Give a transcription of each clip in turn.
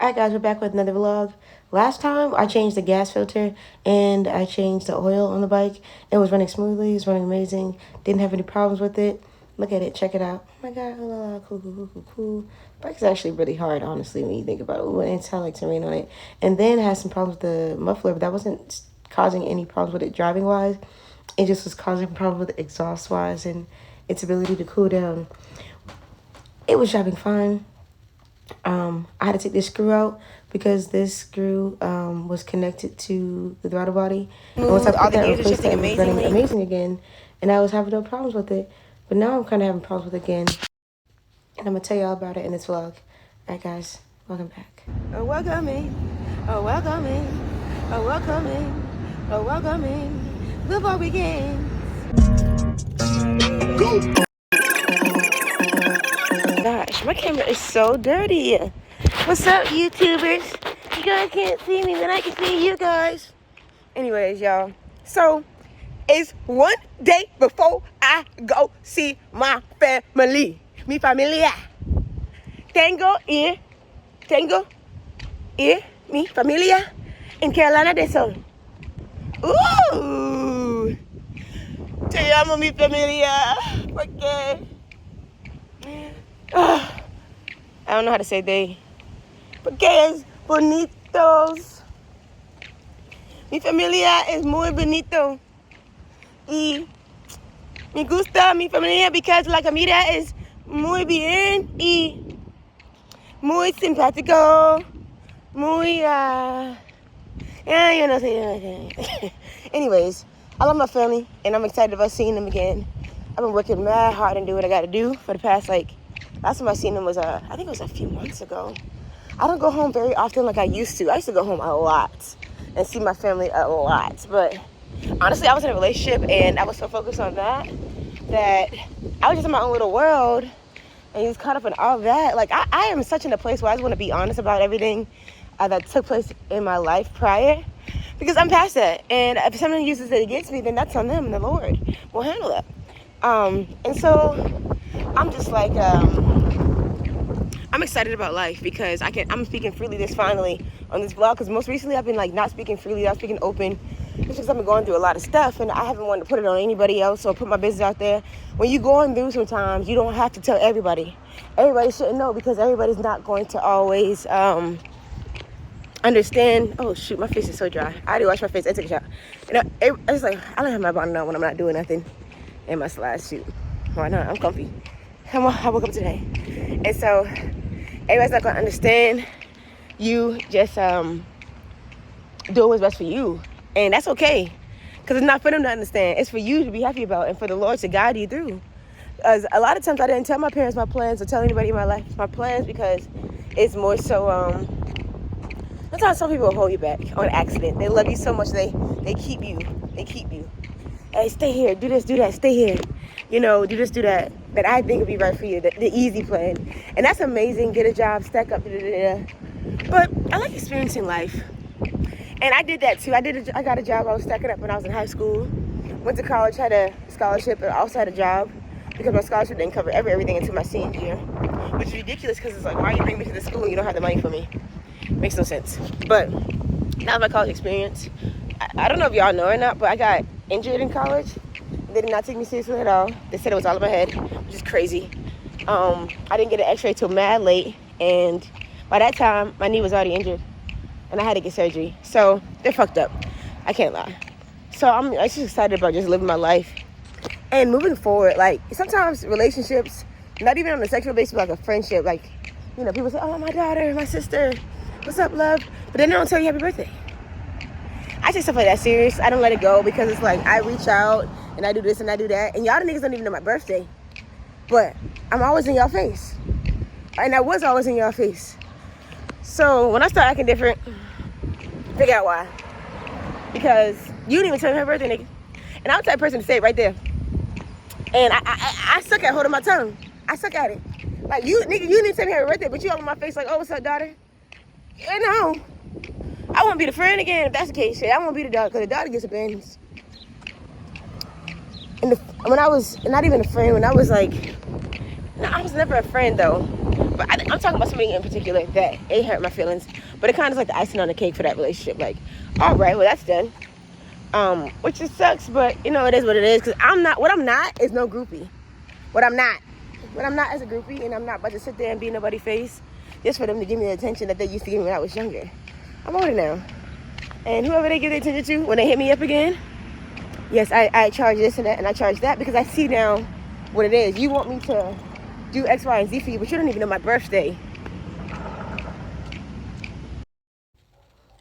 Alright guys, we're back with another vlog. Last time I changed the gas filter and I changed the oil on the bike. It was running smoothly, it was running amazing. Didn't have any problems with it. Look at it, check it out. Oh my god, cool. Bike's actually really hard, honestly, when you think about it. Ooh, and it's had like some rain on it. And then it had some problems with the muffler, but that wasn't causing any problems with it driving wise. It just was causing problems with the exhaust wise and its ability to cool down. It was driving fine. I had to take this screw out because this screw was connected to the throttle body. And once I put that and replaced it, it was running amazing again. And I was having no problems with it. But now I'm kind of having problems with it again. And I'm going to tell you all about it in this vlog. Alright guys, welcome back. Oh, welcome in. Oh, welcome in. Oh, welcome in. Oh, welcome in. Before we begin. Go! Gosh, my camera is so dirty. What's up, YouTubers? You guys can't see me, then I can see you guys. Anyways, y'all. So, it's one day before I go see my family. Mi familia. Tengo ir, mi familia en Carolina del Sur. Ooh. Te amo, mi familia. Porque I don't know how to say they. Porque es bonitos. Mi familia es muy bonito. Y me gusta mi familia because la comida es muy bien y muy simpático. Muy, you know. Anyways, I love my family and I'm excited about seeing them again. I've been working mad hard and do what I gotta do for the past, last time I seen them was, I think it was a few months ago. I don't go home very often like I used to. I used to go home a lot and see my family a lot. But honestly, I was in a relationship and I was so focused on that I was just in my own little world and he was caught up in all that. Like, I am such in a place where I just want to be honest about everything that took place in my life prior. Because I'm past that. And if someone uses it against me, then that's on them and the Lord will handle that. And so I'm just like, I'm excited about life because I'm speaking freely this finally on this vlog, because most recently I've been not speaking freely, not speaking open, just because I've been going through a lot of stuff and I haven't wanted to put it on anybody else or put my business out there. When you're going through sometimes, you don't have to tell everybody. Everybody shouldn't know because everybody's not going to always understand. Oh shoot, my face is so dry. I already washed my face, I took a shower. I was like, I don't have my bonnet on when I'm not doing nothing in my slide suit. Why not? I'm comfy. I woke up today. And so everybody's not gonna understand you just doing what's best for you. And that's okay. Because it's not for them to understand. It's for you to be happy about and for the Lord to guide you through. As a lot of times I didn't tell my parents my plans or tell anybody in my life my plans because it's more so sometimes some people will hold you back on accident. They love you so much they keep you. Hey, stay here, do this, do that, stay here. You know, do this, do that I think would be right for you, the easy plan. And that's amazing, get a job, stack up, But I like experiencing life. And I did that too. I got a job, I was stacking up when I was in high school. Went to college, had a scholarship, and also had a job because my scholarship didn't cover everything until my senior year. Which is ridiculous because it's like, why are you bringing me to the school and you don't have the money for me? Makes no sense. But that was my college experience. I don't know if y'all know or not, but I got injured in college. They did not take me seriously at all. They said it was all in my head, which is crazy. I didn't get an x-ray till mad late, and by that time, my knee was already injured, and I had to get surgery. So they're fucked up. I can't lie. So I'm just excited about just living my life and moving forward. Like, sometimes relationships, not even on a sexual basis, but like a friendship, like, you know, people say, oh, my daughter, my sister, what's up, love? But then they don't tell you happy birthday. I take stuff like that serious. I don't let it go because it's like I reach out and I do this and I do that. And y'all the niggas don't even know my birthday. But I'm always in y'all face. And I was always in y'all face. So when I start acting different, figure out why. Because you didn't even tell me her birthday, nigga. And I'm the type of person to say it right there. And I suck at holding my tongue. I suck at it. Like, you didn't tell me her birthday, but you all in my face like, oh, what's up, daughter? You know. I won't be the friend again if that's the case. I won't be the daughter because the daughter gets abandoned. And when I was not even a friend, when I was like, no, I was never a friend though. But I'm talking about something in particular that it hurt my feelings. But it kind of is like the icing on the cake for that relationship. Like, all right, well, that's done. Which just sucks, but you know, it is what it is. Because what I'm not is no groupie. What I'm not as a groupie, and I'm not about to sit there and be in nobody's face just for them to give me the attention that they used to give me when I was younger. I'm older now. And whoever they give their attention to, when they hit me up again, yes, I charge this and that, and I charge that because I see now what it is. You want me to do X, Y, and Z for you, but you don't even know my birthday.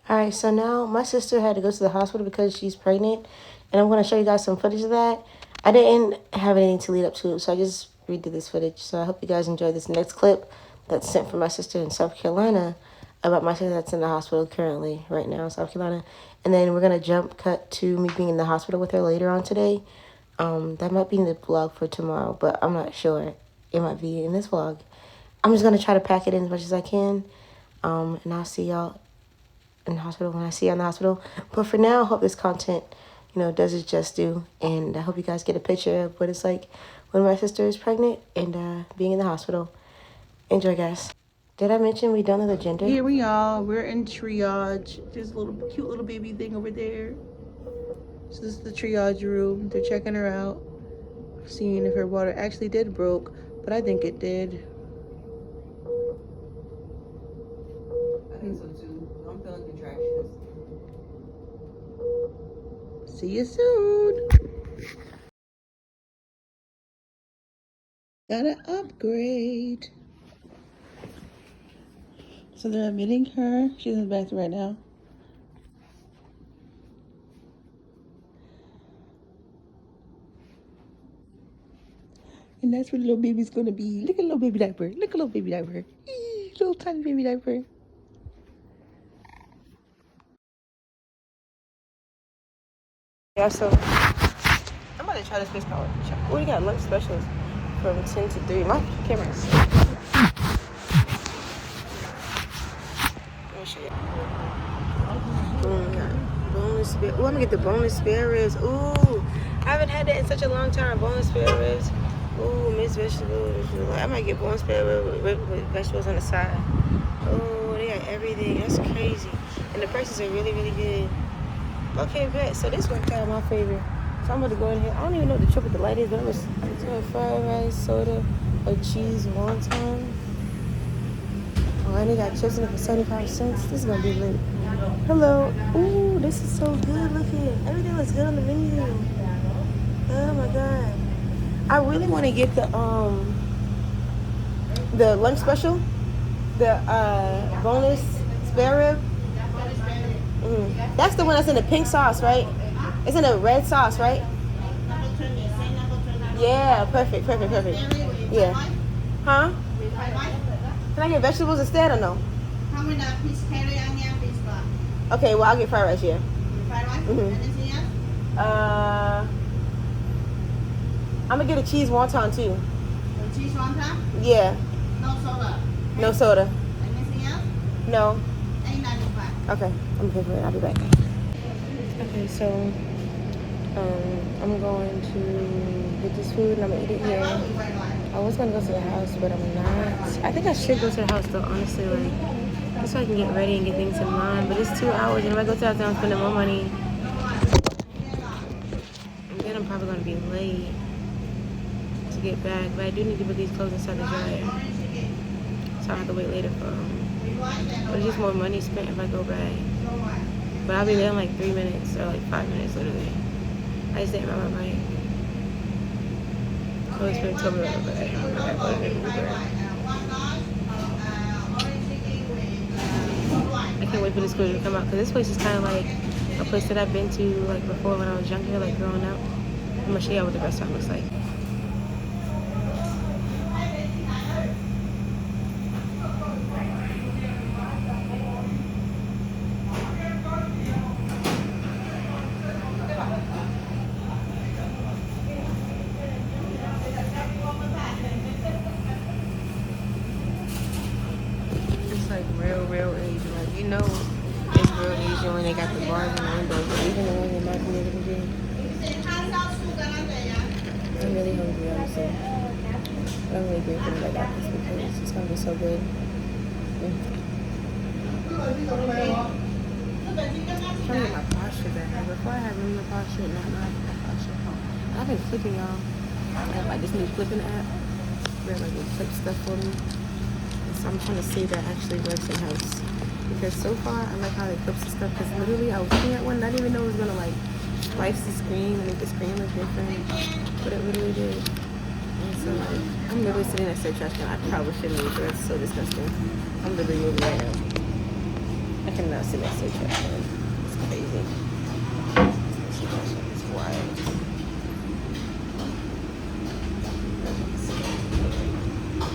All right, so now my sister had to go to the hospital because she's pregnant, and I'm going to show you guys some footage of that. I didn't have anything to lead up to it, so I just redid this footage. So I hope you guys enjoy this next clip that's sent from my sister in South Carolina about my sister that's in the hospital currently right now in South Carolina. And then we're going to jump cut to me being in the hospital with her later on today. That might be in the vlog for tomorrow, but I'm not sure. It might be in this vlog. I'm just going to try to pack it in as much as I can, and I'll see y'all in the hospital when I see you in the hospital. But for now, I hope this content, does its just due, and I hope you guys get a picture of what it's like when my sister is pregnant and being in the hospital. Enjoy, guys. Did I mention we don't know the gender? Here we are. We're in triage. There's a little cute little baby thing over there. So this is the triage room. They're checking her out, seeing if her water actually did broke, but I think it did. I think so too. I'm feeling contractions. See you soon. Gotta upgrade. So they're admitting her. She's in the bathroom right now. And that's where the little baby's gonna be. Look at little baby diaper. Look at little baby diaper. Eee, little tiny baby diaper. Yeah, so I'm about to try this fish power. We got lunch specials from 10 to 3. My camera's. Let me show you. Boneless spare. Ooh, I'm gonna get the boneless spare ribs. Ooh, I haven't had that in such a long time. Boneless spare ribs. Ooh, mixed vegetables. I might get boneless spare ribs with vegetables on the side. Oh, they got everything. That's crazy. And the prices are really, really good. Okay, bet. So this worked out my favor. So I'm gonna go in here. I don't even know what the triple delight is, but I'm gonna fried rice, soda, a cheese wonton. Oh, and they got chips in it for 75 cents. This is gonna be lit. Hello. Ooh, this is so good. Look here. Everything looks good on the menu. Oh my god. I really want to get the lunch special, the boneless spare rib. That's the one that's in the pink sauce, right? It's in the red sauce, right? Yeah, perfect. Yeah. Huh? Can I get vegetables instead or no? Okay, well I'll get fried rice, yeah. Anything else? I'm gonna get a cheese wonton too. The cheese wonton? Yeah. No soda. No soda. Anything else? No. $8.95. Okay, I'm gonna pay for it. I'll be back. Okay, so I'm going to get this food and I'm gonna eat it here. I was gonna go to the house, but I'm not. I think I should go to the house though, honestly, just so I can get ready and get things in line. But it's 2 hours, and if I go to the house, I'm spending more money. And then I'm probably gonna be late to get back. But I do need to put these clothes inside the dryer, so I have to wait later for them. But it's just more money spent if I go back. But I'll be there in like 3 minutes or like 5 minutes, literally. I just didn't remember my bike. So it's been told me about that. I can't wait for this food to come out because this place is kind of like a place that I've been to like before when I was younger, like growing up. I'm gonna show you what the restaurant looks like. Real Asian. Like, you know it's real Asian when they got the bars in the windows, but even the ones in my community. I'm really hungry, honestly. I'm really grateful that I got this because it's gonna be so good. I'm trying to get my posture back. Before I had regular posture, now I have my posture. I've been flipping, y'all. I have like this new flipping app where like it flips stuff for me. And so I'm trying to see if that actually works in house. Because so far I like how it flips the stuff. Because literally I was looking at one and I didn't even know it was gonna like slice the screen and make the screen look different. But it literally did. And so like I'm literally sitting at Sir Trash can. I probably shouldn't leave, but that's so disgusting. I'm literally moving right now. I cannot sit next to a trash can. It's crazy. It's wild.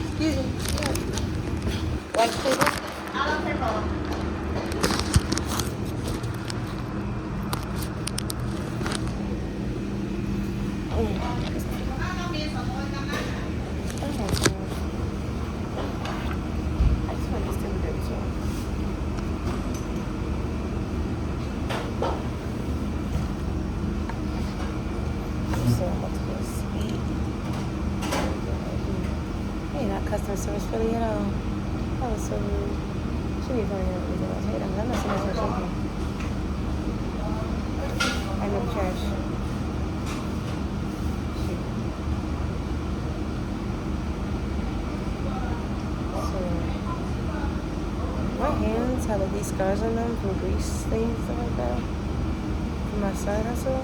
Excuse me. White table? Customer service Philly at all. That was so rude. She need to find out what else. Hey, I'm not seeing that something. I know the trash. Shoot. So my hands have like these scars on them from grease things, stuff like that. From my side hustle.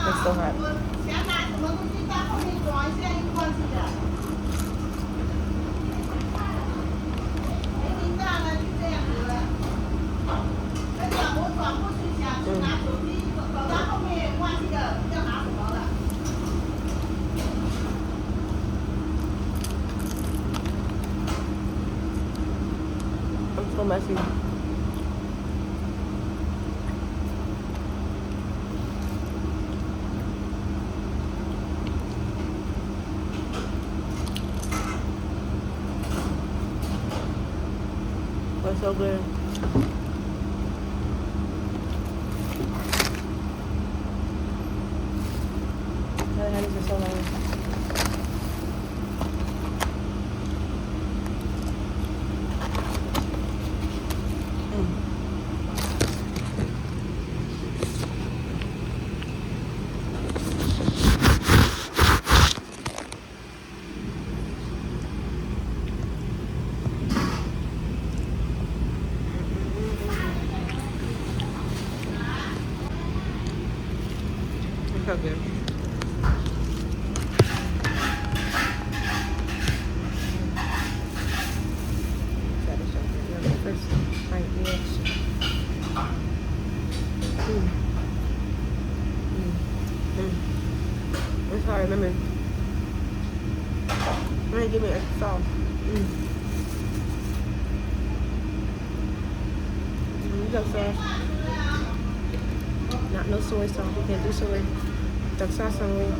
It's so hot. I'm so messy. It's so good. The hands are so long. So good. That's how I remember. I'm gonna give me extra sauce. Duck sauce. Not no soy sauce. We can't do soy. Duck sauce only.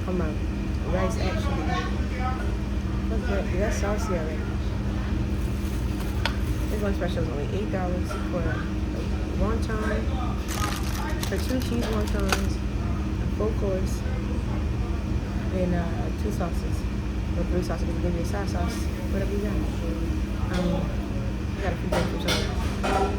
On my rice actually. What's that? That's saucy already. This one special is only $8 for a wonton, for 2 cheese wontons, a full course. and 2 sauces or 3 sauces. They give you a soy sauce, whatever you got. I got a few things from somewhere.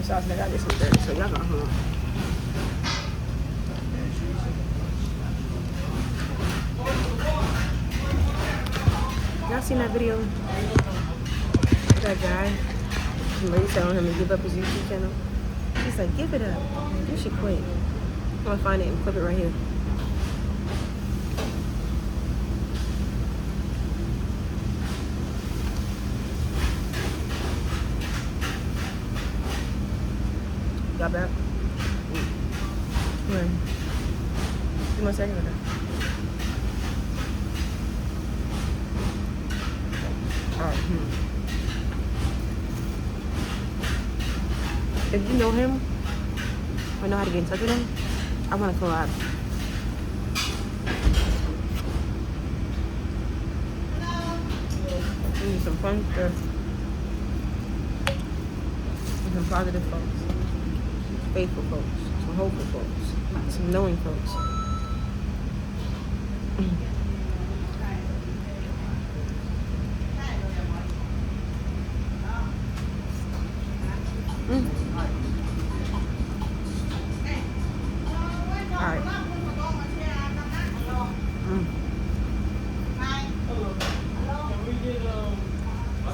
Sauce, nigga, I get some dirty, so y'all gonna Y'all seen that video? That guy, the lady telling him to give up his YouTube channel. She's like, give it up. You should quit. I'm gonna find it and clip it right here. Y'all back? When? 2 more seconds ago. Alright. If you know him or know how to get in touch with him, I want to collab. We need some fun stuff. And some positive folks. Faithful folks, some hopeful folks, some knowing folks. Alright.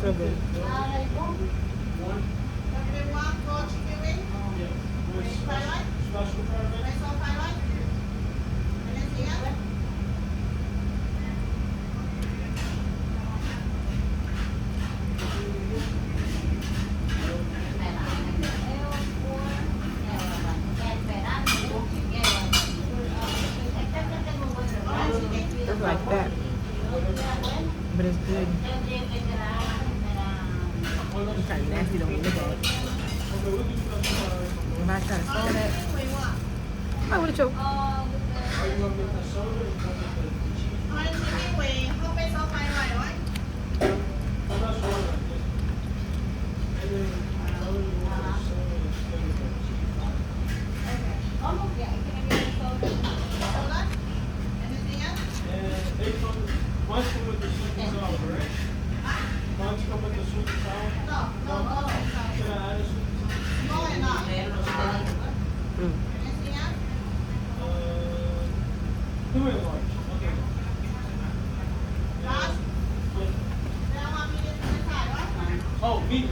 So good. It's like that, but it's good. It's kind of nasty though when you look at it. If I try to swallow that, I would have choked. Oh, me.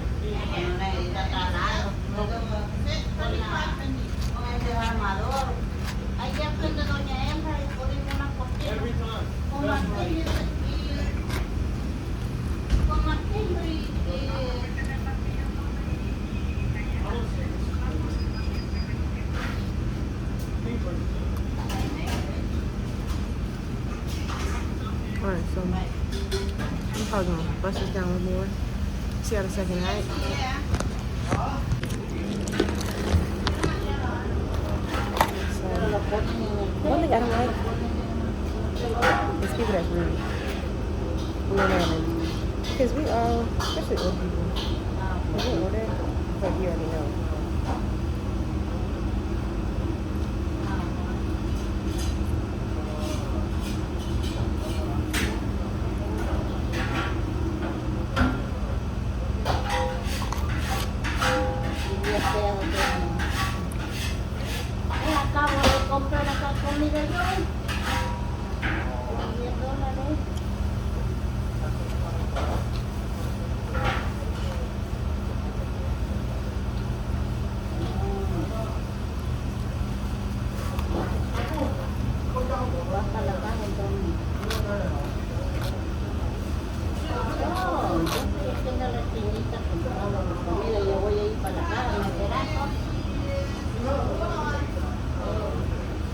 Every time. That's right. Alright, so I'm probably gonna bust this down with more. See how the second night. So, one thing I don't like is people that's rude. You know what I mean? Because we all, especially old people, when we order, it's like you already know. comprar acá comida yo. $10.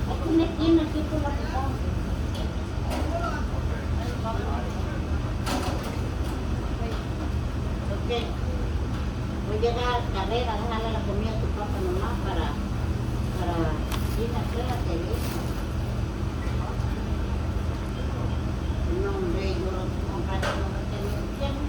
Aquí una esquina, aquí por la cajón. Ok. Voy a llegar a carrera, déjale la comida a tu papá nomás para ir a hacer la televisión. No, hombre, yo lo compré, no me tenía tiempo.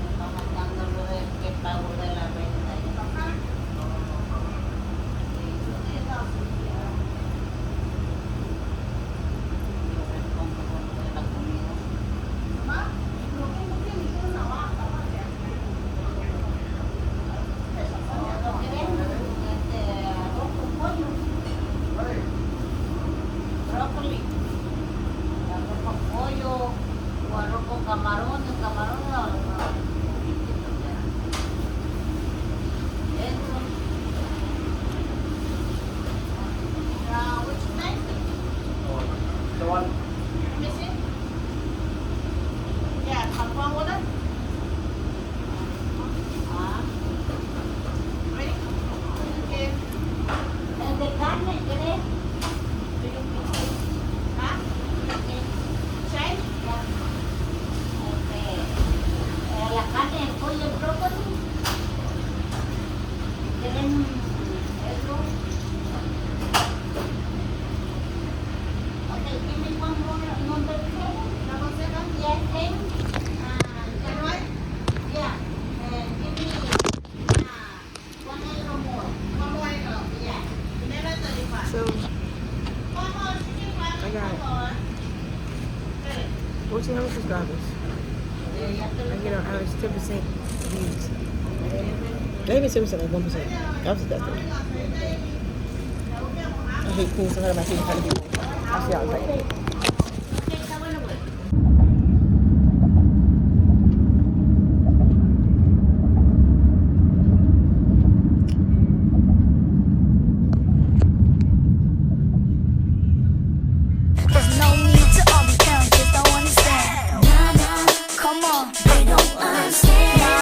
Estamos dando lo del que pago de la renta. Yo respondo con lo de la comida. Lo que venden, arroz con pollo, brócoli, arroz con pollo o arroz con camarones, eso. What's your name? The one. Missy? Yeah, come on with it. Ah, Ready? Okay. el de carne, ¿querés? Huh? Shane? La carne, el pollo, el brócoli. ¿Quieren eso? Okay, give me one more number seven. Number 7? Yes, ten. That right? Yeah, give me one euro more. One more egg roll. Yeah. Never 35. So One more chicken wrap. I got it. One more. Ready? 1,400 subscribers. I get on average 10% views. Not even 10%, like 1%. That was disgusting. I hate cleaning so hard my teeth in front of people. I see how it's like. Okay, está bueno, pues. There's no need to argue, parents just don't understand. Nah, nah, come on.